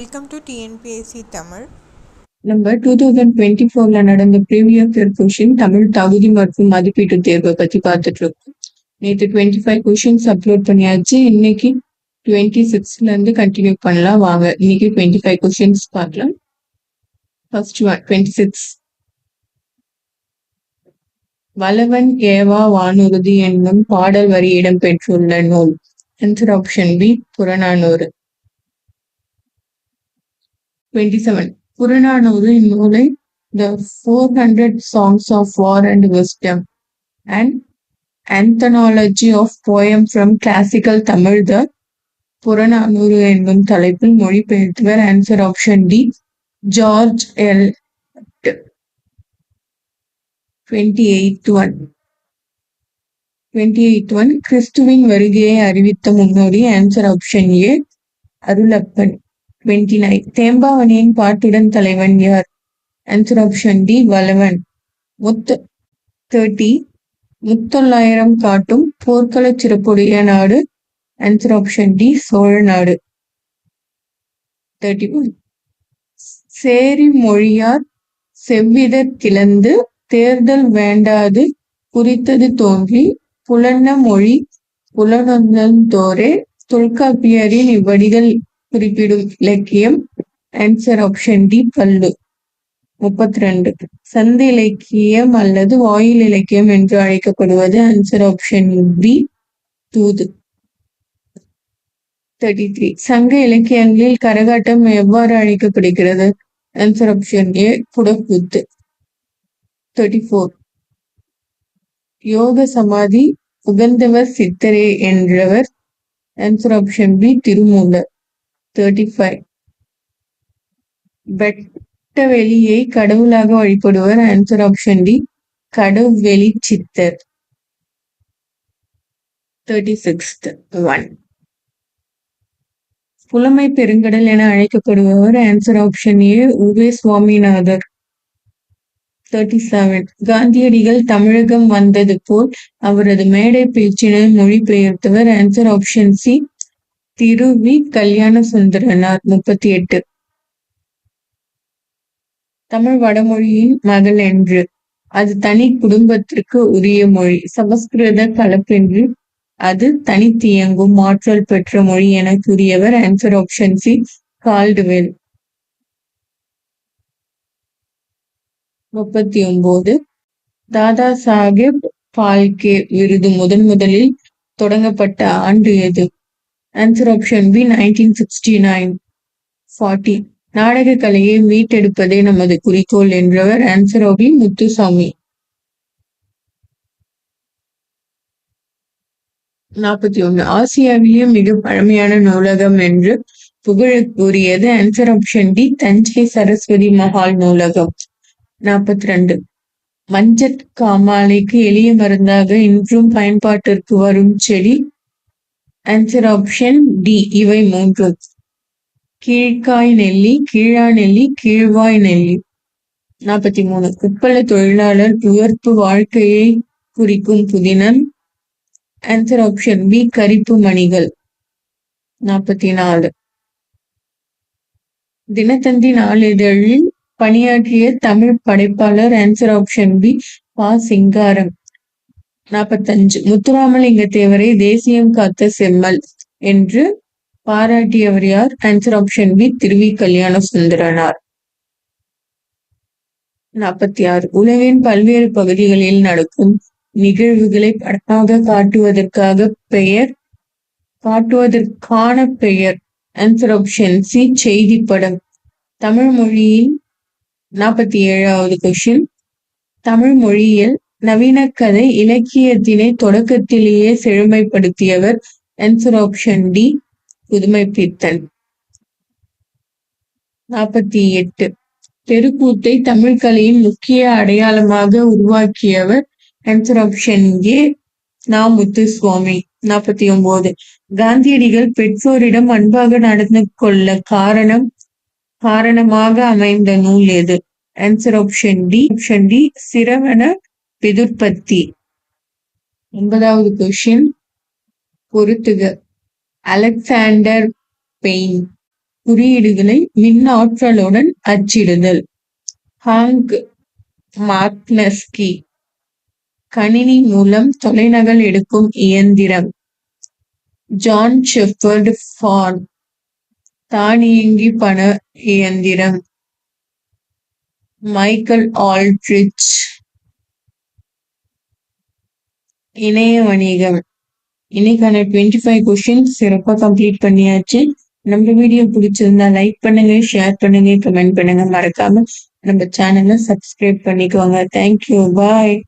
Welcome to TNPSC Tamil. நம்ம 2024 நடந்த previous year question Tamil தகுதி மற்றும் மதிப்பீட்டு தேர்வை பத்தி பார்த்துட்டு இருக்கோம். நேற்று 25 கொஷின்ஸ் அப்லோட் பண்ணியாச்சு. இன்னைக்கு 26ல இருந்து கண்டினியூ பண்ணலாம். வாங்க இன்னைக்கு 25 கொஷின்ஸ் பார்க்கலாம். First one 26. வளவன் ஏவா வானுறுதி என்னும் பாடல் வரி இடம்பெற்றுள்ள நூல். Answer option B Purananuru. 27. Purananuru இந்நூலை The 400 Songs of War and Wisdom and Anthology of Poem from Classical Tamil The Purananuru என்னும் தலைப்பில் மொழிபெயர்த்தவர். Answer option D George L. 28 கிறிஸ்துவின் வருகையை அறிவித்த முன்னோடி. Answer option A Arulappan. 29 தேம்பாவணியின் பாட்டுடன் தலைவன் யார்? Answer option D Valavan. 30 முத்தொள்ளாயிரம் காட்டும் போர்க்கள சிறப்புடைய நாடு. ஆன்சர் ஆப்ஷன் டி சோழ நாடு. 31 சேரி மொழியார் செவ்விதற் கிளந்து தேர்தல் வேண்டாது குறித்தது தோன்றி புலன்ன மொழி புலனொந்தோரே தொல்காப்பியரின் இவ்வடிகள் குறிப்பிடும் இலக்கியம். ஆன்சர் ஆப்ஷன் டி பல்லு. 32 சந்த இலக்கியம் அல்லது வாயில் இலக்கியம் என்று அழைக்கப்படுவது. ஆன்சர் ஆப்ஷன் பி தூது. 33 சங்க இலக்கியங்களில் கரகாட்டம் எவ்வாறு அழைக்கப்படுகிறது? ஆன்சர் ஆப்ஷன் ஏ புடக்கூத்து. 34 யோக சமாதி உகந்தவர் சித்தரே என்றவர். Answer option B Thirumoolar. 35 வெட்டவெளியை கடவுளாக வழிபடுவர். Answer option D Kaduveli Siddhar. 36 புலமை பெருங்கடல் என அழைக்கப்படுபவர். Answer option A U Ve Swaminathar. 37 காந்தியடிகள் தமிழகம் வந்தது போல் அவரது மேடை பேச்சினை மொழிபெயர்த்தவர். Answer option C Thiru Vi Kalyana Sundaranar. 38 Tamil வடமொழியின் மகள் என்று. அது தனி குடும்பத்திற்கு உரிய மொழி. சமஸ்கிருத கலப்பென்று அது தனித்தியங்கும் ஆற்றல் பெற்ற மொழி என கூறியவர். Answer option C Caldwell. 39 Dada Saheb Phalke விருது முதலில் தொடங்கப்பட்ட ஆண்டு எது? Answer option B 1969. 40 நாடக கலையை மீட்டெடுப்பதே நமது குறிக்கோள் என்றவர். ஆன்சர் ஆபி முத்துசாமி. 41 ஆசியாவிலேயே மிக பழமையான நூலகம் என்று புகழக்கூடியது. Answer option D Thanjai Saraswathi Mahal நூலகம். 42 மஞ்சட் காமாலைக்கு எளிய மருந்தாக இன்றும் பயன்பாட்டிற்கு வரும் செடி. ஆன்சர் ஆப்ஷன் டி இவை மூன்றும். கீழ்காய் நெல்லி, கீழா நெல்லி, கீழ்வாய் நெல்லி. 43 உப்பள தொழிலாளர் உயர்ப்பு வாழ்க்கையை குறிக்கும் புதினம். ஆன்சர் ஆப்ஷன் பி கரிப்பு மணிகள். 44 தினத்தந்தி நாளிதழில் பணியாற்றிய தமிழ் படைப்பாளர். ஆன்சர் ஆப்ஷன் பி பா சிங்காரம். 45 முத்துராமலிங்க தேவரை தேசியம் காத்த செம்மல் என்று பாராட்டியவர் யார்? ஆன்சர் ஆப்ஷன் பி திருவி கல்யாண சுந்தரனார். 46 உலகின் பல்வேறு பகுதிகளில் நடக்கும் நிகழ்வுகளை படமாக காட்டுவதற்கான பெயர். ஆன்சர் ஆப்ஷன் சி செய்தி படம். தமிழ் மொழியின் 47வது கொஸ்டின். தமிழ் மொழியில் நவீன கதை இலக்கியத்தினை தொடக்கத்திலேயே செழுமைப்படுத்தியவர். Answer option D Pudhumaipithan. 48 தெருக்கூத்தை தமிழ் கலையின் முக்கிய அடையாளமாக உருவாக்கியவர். ஆன்சர் ஆப்ஷன் ஏ நா முத்துசுவாமி. 49 காந்தியடிகள் பெற்றோரிடம் அன்பாக நடந்து கொள்ள காரணமாக அமைந்த நூல் எது? ஆன்சர் ஆப்ஷன் டி சிரவண பிதுர்பத்தி. 9வது கொஸ்டின் பொறுத்துக. அலெக்சாண்டர் பெயின் குறியீடுகளை மின் ஆற்றலுடன் அச்சிடுதல். ஹாங்க் மாக்னஸ்கி கணினி மூலம் தொலைநகல் எடுக்கும் இயந்திரம். ஜான் ஷெப்பர்ட் ஃபான் தானியங்கி பண இயந்திரம். மைக்கேல் ஆல்ட்ரிச் இணைய வணிகம். இன்னைக்கான 25 கொஸ்டின்ஸ் சிறப்பா கம்ப்ளீட் பண்ணியாச்சு. நம்ம வீடியோ பிடிச்சிருந்தா லைக் பண்ணுங்க, ஷேர் பண்ணுங்க, கமெண்ட் பண்ணுங்க. மறக்காம நம்ம சேனலை சப்ஸ்கிரைப் பண்ணிக்கோங்க. தேங்க்யூ, பாய்.